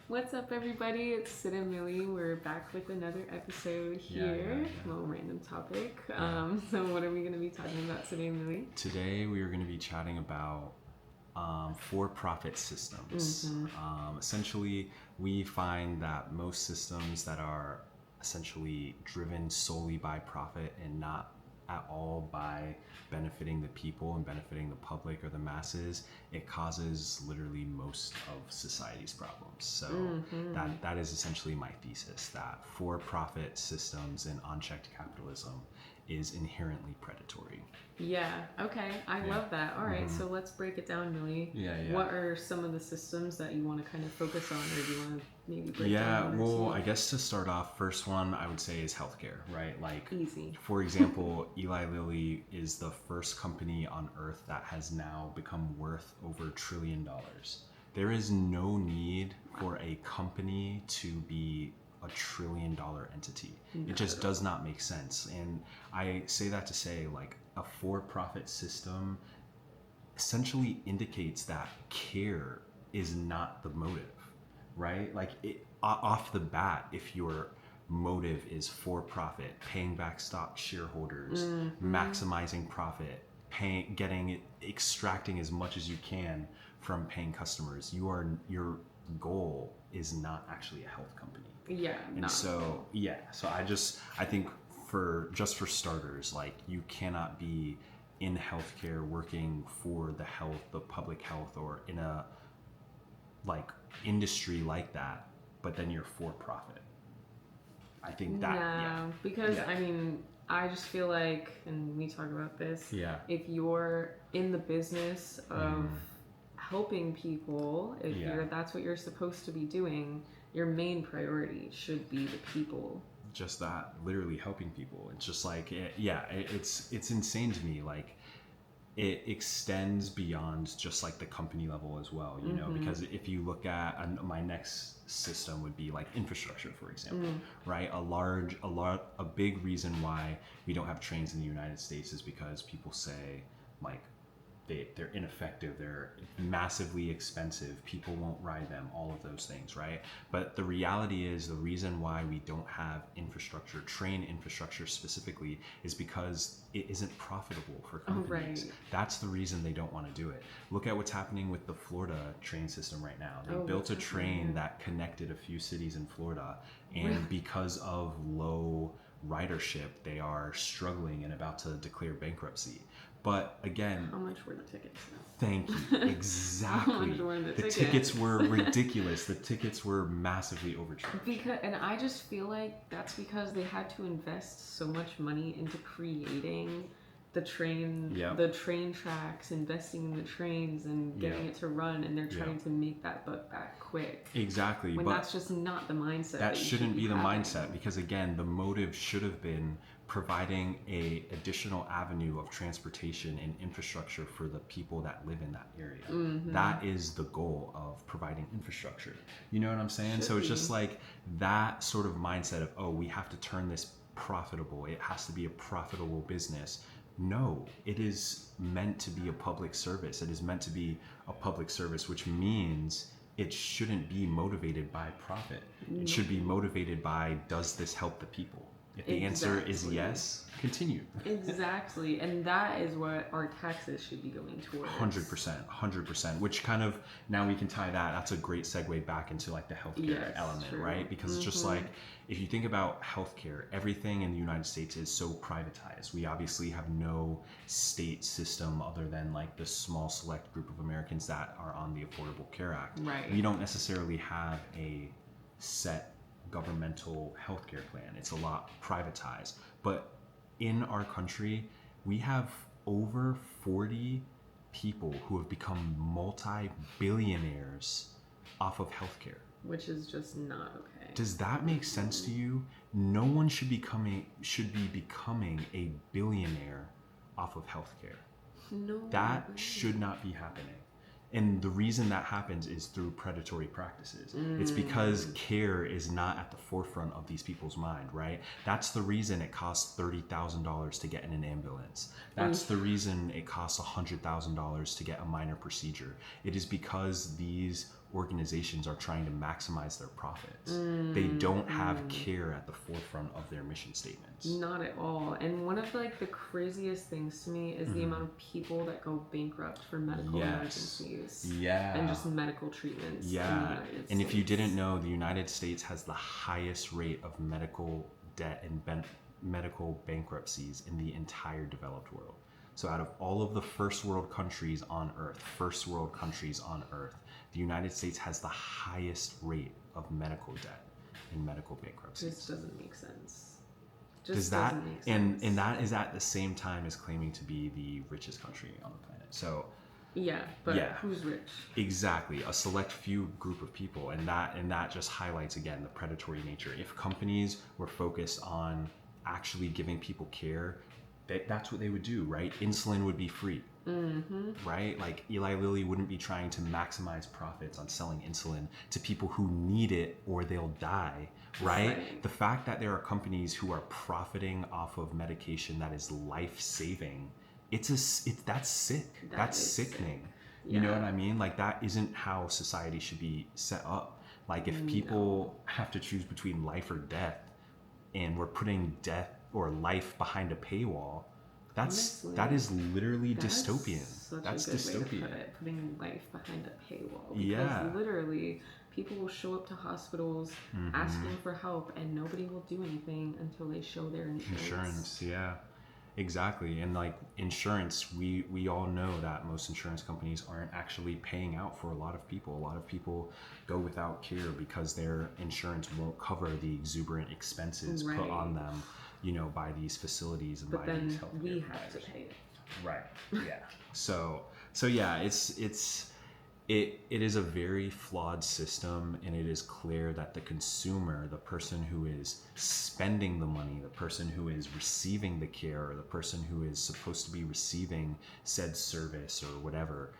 What's up, everybody? It's Sid and Millie. We're back with another episode here. Little random topic. So what are we going to be talking about today, Millie? Today we are going to be chatting about for-profit systems. Essentially, we find that most systems that are essentially driven solely by profit and not at all by benefiting the people and benefiting the public or the masses, it causes literally most of society's problems. So that is essentially my thesis, that for-profit systems and unchecked capitalism is inherently predatory. Yeah, okay. I love that. All right, so let's break it down, Millie. What are some of the systems that you want to kind of focus on, or do you want to maybe break down? Well, I guess to start off, first one I would say is healthcare, right? Like, easy. For example, Eli Lilly is the first company on earth that has now become worth over $1 trillion. There is no need for a company to be $1 trillion entity. No. It just does not make sense. And I say that to say, like, a for-profit system essentially indicates that care is not the motive, right? Like, off the bat, if your motive is for profit, paying back stock shareholders, maximizing profit, extracting as much as you can from paying customers, your goal is not actually a health company. So I think for starters, like, you cannot be in healthcare working for the public health, or in a like industry like that, but then you're for profit. I think that because I mean, I just feel like, and we talk about this, if you're in the business of helping people, that's what you're supposed to be doing, your main priority should be the people. Just that, literally helping people. It's just like, it's insane to me. Like, it extends beyond just like the company level as well, you know, because if you look at my next system would be like infrastructure, for example, right? A big reason why we don't have trains in the United States is because people say, like, they're ineffective, they're massively expensive, people won't ride them, all of those things, right? But the reality is, the reason why we don't have infrastructure, train infrastructure specifically, is because it isn't profitable for companies. That's the reason they don't want to do it. Look at what's happening with the Florida train system right now. They built a train that connected a few cities in Florida, and because of low ridership, they are struggling and about to declare bankruptcy. But again, how much were the tickets? Thank you. Exactly. How much were the tickets were ridiculous. The tickets were massively overcharged. And I just feel like that's because they had to invest so much money into creating the train tracks, investing in the trains and getting it to run, and they're trying to make that buck back quick. Exactly. When that's just not the mindset. That shouldn't be the mindset, because again, the motive should have been providing a additional avenue of transportation and infrastructure for the people that live in that area. That is the goal of providing infrastructure. You know what I'm saying? So it's just like that sort of mindset of, oh, we have to turn this profitable. It has to be a profitable business. No, it is meant to be a public service. It is meant to be a public service, which means it shouldn't be motivated by profit. It should be motivated by, does this help the people? If the answer is yes, continue. Exactly. And that is what our taxes should be going towards. 100%. Which kind of, now we can tie that. That's a great segue back into like the healthcare element, right? Because it's just like, if you think about healthcare, everything in the United States is so privatized. We obviously have no state system other than like the small select group of Americans that are on the Affordable Care Act. Right. We don't necessarily have a set governmental healthcare plan. It's a lot privatized. But in our country, we have over 40 people who have become multi-billionaires off of healthcare. Which is just not okay. Does that make sense to you? No one should be becoming a billionaire off of healthcare. No. That should not be happening. And the reason that happens is through predatory practices. It's because care is not at the forefront of these people's mind, right? That's the reason it costs $30,000 to get in an ambulance. That's the reason it costs $100,000 to get a minor procedure. It is because these organizations are trying to maximize their profits. They don't have care at the forefront of their mission statements. Not at all. And one of like the craziest things to me is the amount of people that go bankrupt for medical emergencies. Yeah. And just medical treatments. Yeah. In the United States. And if you didn't know, the United States has the highest rate of medical debt and medical bankruptcies in the entire developed world. So out of all of the first world countries on earth, the United States has the highest rate of medical debt and medical bankruptcies. This doesn't make sense. Does that doesn't make sense. And that is at the same time as claiming to be the richest country on the planet. So yeah, but who's rich? Exactly, a select few group of people, and that just highlights again the predatory nature. If companies were focused on actually giving people care, that's what they would do, right? Insulin would be free, right? Like Eli Lilly wouldn't be trying to maximize profits on selling insulin to people who need it or they'll die, right? The fact that there are companies who are profiting off of medication that is life-saving, that's sick. That's sickening. Sick. You know what I mean? Like that isn't how society should be set up. Like if people have to choose between life or death, and we're putting death or life behind a paywall, that is literally dystopian. That's dystopian. Way to put it, putting life behind a paywall. Because literally, people will show up to hospitals asking for help, and nobody will do anything until they show their insurance. Exactly. And like insurance, we all know that most insurance companies aren't actually paying out for a lot of people. A lot of people go without care because their insurance won't cover the exuberant expenses put on them, you know, by these facilities and by these healthcare we providers. have to pay it. Right. Yeah. So yeah, it is a very flawed system, and it is clear that the consumer, the person who is spending the money, the person who is receiving the care, or the person who is supposed to be receiving said service or whatever,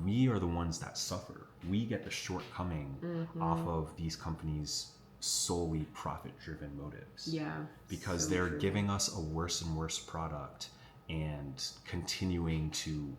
we are the ones that suffer. We get the shortcoming off of these companies' solely profit-driven motives. Yeah. Because they're giving us a worse and worse product and continuing to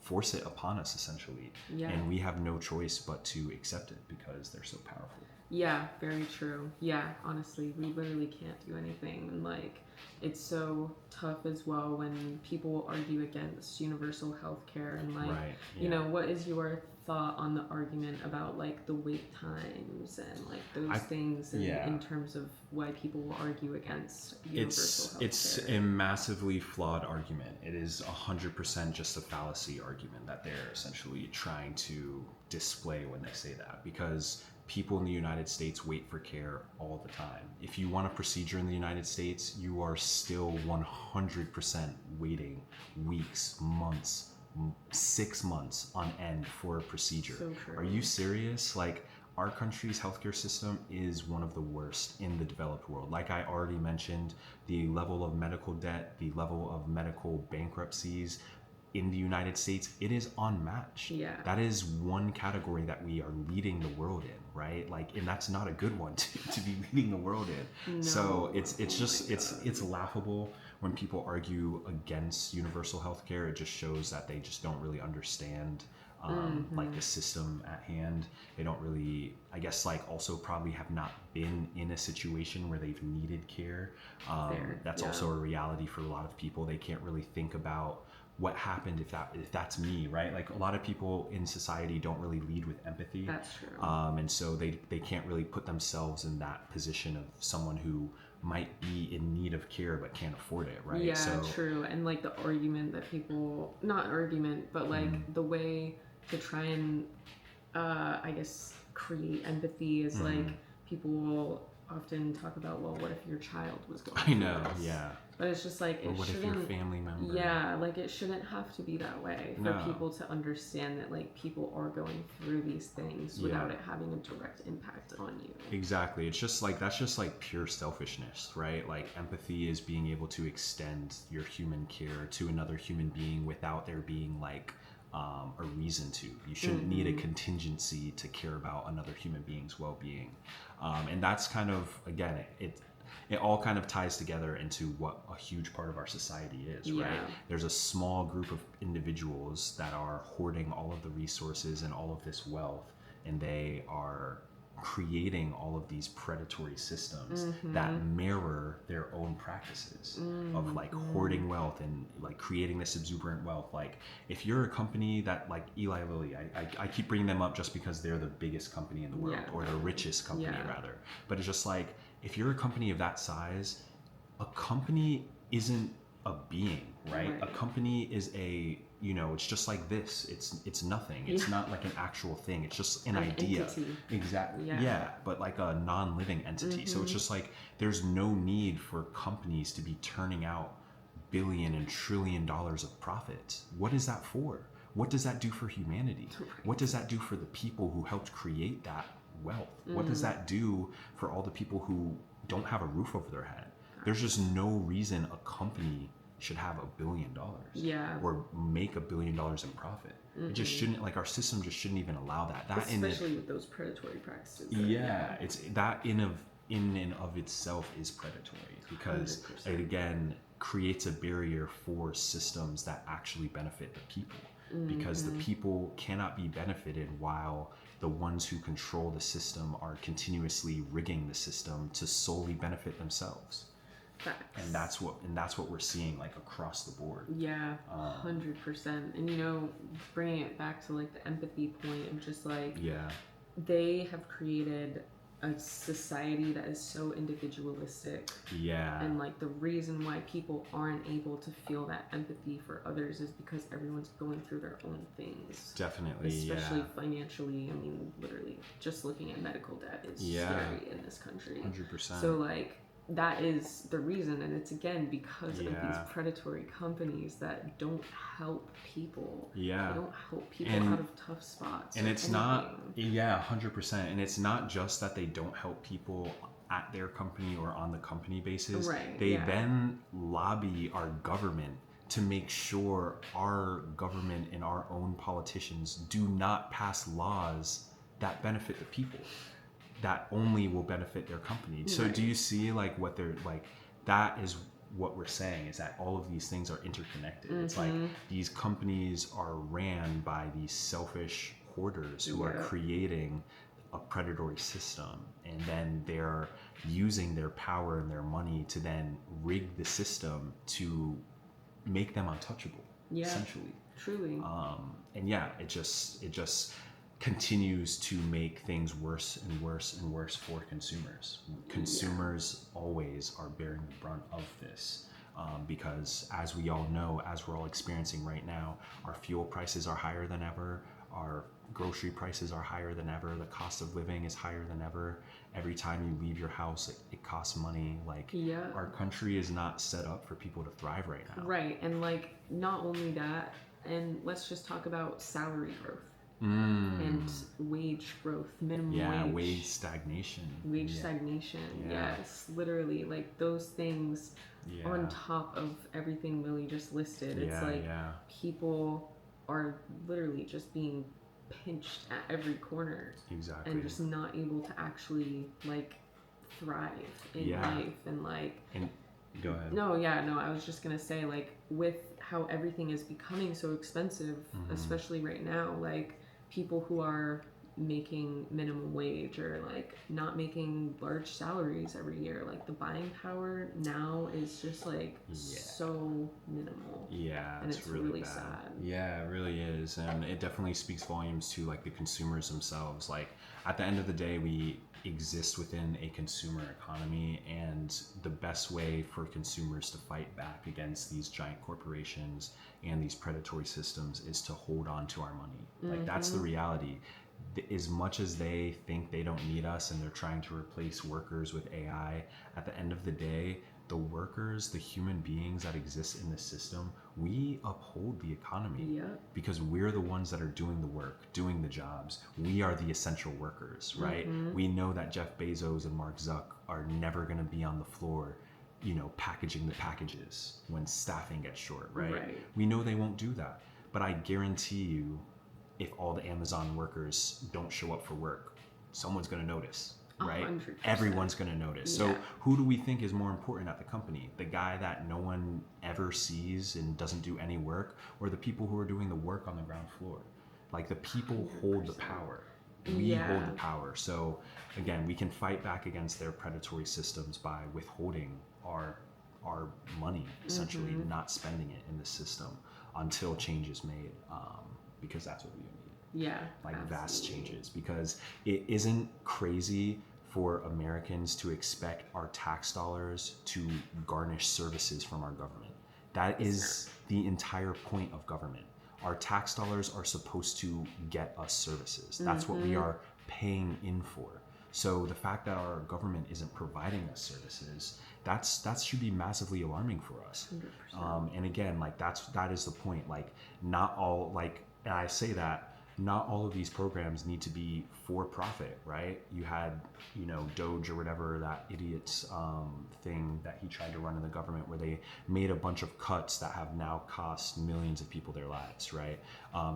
force it upon us essentially, and we have no choice but to accept it because they're so powerful. Yeah, very true. Yeah, honestly, we literally can't do anything. And like, it's so tough as well when people will argue against universal health care and like, you know, what is your thought on the argument about like the wait times and like those things in terms of why people will argue against universal health care? It's a massively flawed argument. It is 100% just a fallacy argument that they're essentially trying to display when they say that, because people in the United States wait for care all the time. If you want a procedure in the United States, you are still 100% waiting weeks, months, 6 months on end for a procedure. So true. Are you serious? Like, our country's healthcare system is one of the worst in the developed world. Like I already mentioned, the level of medical debt, the level of medical bankruptcies in the United States, it is unmatched. Yeah. That is one category that we are leading the world in, right? Like, and that's not a good one to be leading the world in. No. So it's laughable when people argue against universal health care. It just shows that they just don't really understand like the system at hand. They don't really, I guess, like also probably have not been in a situation where they've needed care. That's also a reality for a lot of people. They can't really think about what happened if that's me, right? Like, a lot of people in society don't really lead with empathy. That's true. And so they can't really put themselves in that position of someone who might be in need of care but can't afford it, right? Yeah, true. And like the argument that people, not argument, but like the way to try and I guess create empathy is like people will often talk about, well, what if your child was going through this? Yeah. But it's just like, or what if your family member? Yeah, like it shouldn't have to be that way for people to understand that like people are going through these things without it having a direct impact on you. Exactly. It's just like, that's just like pure selfishness, right? Like, empathy is being able to extend your human care to another human being without there being like a reason to. You shouldn't need a contingency to care about another human being's well-being. And that's kind of, again, it all kind of ties together into what a huge part of our society is, right? There's a small group of individuals that are hoarding all of the resources and all of this wealth and they are creating all of these predatory systems that mirror their own practices of like hoarding wealth and like creating this exuberant wealth. Like if you're a company that like Eli Lilly, I keep bringing them up just because they're the biggest company in the world, or the richest company rather. But it's just like, if you're a company of that size, a company isn't a being, right? A company is a, you know, it's just like this. It's nothing. It's not like an actual thing. It's just an idea. Entity. Exactly. Yeah. But like a non-living entity. So it's just like, there's no need for companies to be turning out billion and trillion dollars of profit. What is that for? What does that do for humanity? What does that do for the people who helped create that wealth? What does that do for all the people who don't have a roof over their head? There's just no reason a company should have $1 billion or make $1 billion in profit. It just shouldn't, like, our system just shouldn't even allow that. Especially with those predatory practices. It's that in and of itself is predatory, because 100%. It again creates a barrier for systems that actually benefit the people, because the people cannot be benefited while the ones who control the system are continuously rigging the system to solely benefit themselves. Facts. And that's what we're seeing, like, across the board. 100%. And, you know, bringing it back to like the empathy point of just like, they have created a society that is so individualistic. And like the reason why people aren't able to feel that empathy for others is because everyone's going through their own things. Definitely. Especially financially. I mean, literally just looking at medical debt is scary in this country. 100%. So like, that is the reason, and it's again because of these predatory companies that don't help people. They don't help people out of tough spots. And it's not 100%. And it's not just that they don't help people at their company or on the company basis. They then lobby our government to make sure our government and our own politicians do not pass laws that benefit the people, that only will benefit their company. So do you see like what they're like, that is what we're saying, is that all of these things are interconnected. It's like these companies are ran by these selfish hoarders who are creating a predatory system, and then they're using their power and their money to then rig the system to make them untouchable, essentially. Truly. And it just continues to make things worse and worse and worse for consumers. Consumers always are bearing the brunt of this, because as we all know, as we're all experiencing right now, our fuel prices are higher than ever, our grocery prices are higher than ever, the cost of living is higher than ever. Every time you leave your house, it costs money. Like, our country is not set up for people to thrive right now. And like, not only that, and let's just talk about salary growth. And wage growth, minimum wage stagnation. Yes, literally, like those things on top of everything Lily just listed. It's like people are literally just being pinched at every corner, and just not able to actually like thrive in life. And like, go ahead. No, I was just gonna say, like, with how everything is becoming so expensive, especially right now, like people who are making minimum wage or like not making large salaries every year, like the buying power now is just like so minimal. And it's really bad. sad. It really is. And it definitely speaks volumes to like the consumers themselves. Like, at the end of the day, we exist within a consumer economy, and the best way for consumers to fight back against these giant corporations and these predatory systems is to hold on to our money. Like, that's the reality. As much as they think they don't need us and they're trying to replace workers with AI, at the end of the day, the workers, the human beings that exist in the system, we uphold the economy because we're the ones that are doing the work, doing the jobs. We are the essential workers, right? We know that Jeff Bezos and Mark Zuck are never going to be on the floor, you know, packaging the packages when staffing gets short, right? We know they won't do that. But I guarantee you, if all the Amazon workers don't show up for work, someone's going to notice. Right? 100%. Everyone's going to notice. So who do we think is more important at the company? The guy that no one ever sees and doesn't do any work, or the people who are doing the work on the ground floor? Like, the people 100%. Hold the power. We hold the power. So again, we can fight back against their predatory systems by withholding our money, essentially not spending it in the system until change is made, because that's what we need. Yeah, like absolutely. Vast changes, because it isn't crazy for Americans to expect our tax dollars to garnish services from our government. That is the entire point of government. Our tax dollars are supposed to get us services. That's what we are paying in for. So the fact that our government isn't providing us services, that should be massively alarming for us. And again, like that is the point. Like not all, like, and I say that not all of these programs need to be for profit, right? You had, Doge or whatever, that idiot's thing that he tried to run in the government, where they made a bunch of cuts that have now cost millions of people their lives, right?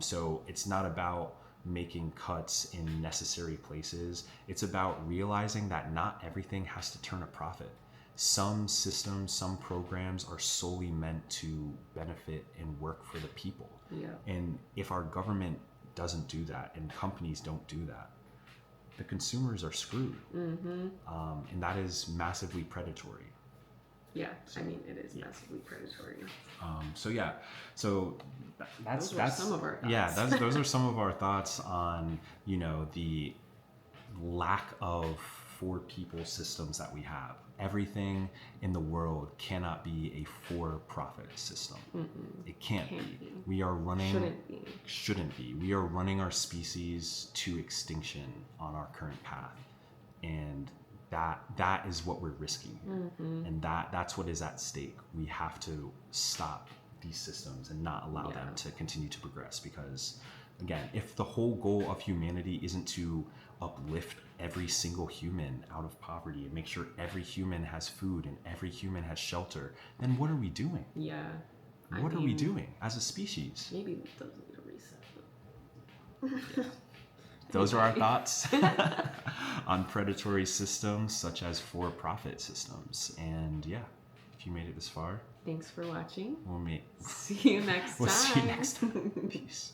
So it's not about making cuts in necessary places. It's about realizing that not everything has to turn a profit. Some systems, some programs are solely meant to benefit and work for the people. Yeah. And if our government doesn't do that and companies don't do that, the consumers are screwed. And that is massively predatory. Yeah, so, I mean, it is massively predatory. So that's some of our thoughts. Yeah, those are some of our thoughts on the lack of for people systems that we have. Everything in the world cannot be a for-profit system. It can't be. We are running. Shouldn't be. We are running our species to extinction on our current path, and that is what we're risking here. And that's what is at stake. We have to stop these systems and not allow them to continue to progress, because again, if the whole goal of humanity isn't to uplift every single human out of poverty and make sure every human has food and every human has shelter, then what are we doing? Yeah. What are we doing as a species? Maybe it does need a reset. Those are our thoughts on predatory systems such as for-profit systems. And yeah, if you made it this far, thanks for watching. We'll see you next time. We'll see you next time. Peace.